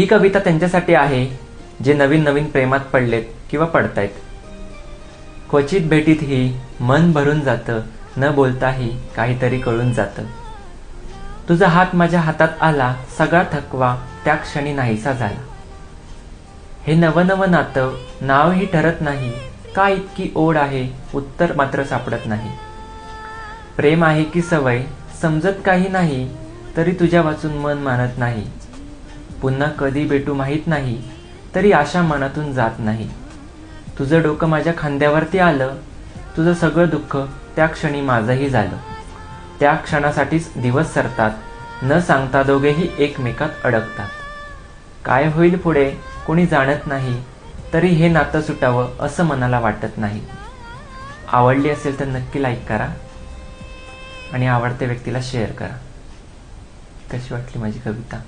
ही कविता त्यांच्यासाठी आहे जे नवीन नवीन प्रेमात पडलेत किंवा पडतायत. क्वचित भेटीत ही मन भरून जातं, न बोलताही काहीतरी कळून जातं. तुझा हात माझ्या हातात आला, सगळा थकवा त्या क्षणी नाहीसा झाला. हे नवनवं नातं नावही ठरत नाही, का इतकी ओढ आहे उत्तर मात्र सापडत नाही. प्रेम आहे की सवय समजत काही नाही, तरी तुझ्या वाचून मन मानत नाही. पुन्हा कधी भेटू माहीत नाही, तरी आशा मनातून जात नाही. तुझं डोकं माझ्या खांद्यावरती आलं, तुझं सगळं दुःख त्या क्षणी माझंही झालं. त्या क्षणासाठीच दिवस सरतात, न सांगता दोघेही एकमेकात अडकतात. काय होईल पुढे कोणी जाणत नाही, तरी हे नातं सुटावं असं मनाला वाटत नाही. आवडली असेल तर नक्की लाईक करा आणि आवडत्या व्यक्तीला शेअर करा. कशी वाटली माझी कविता?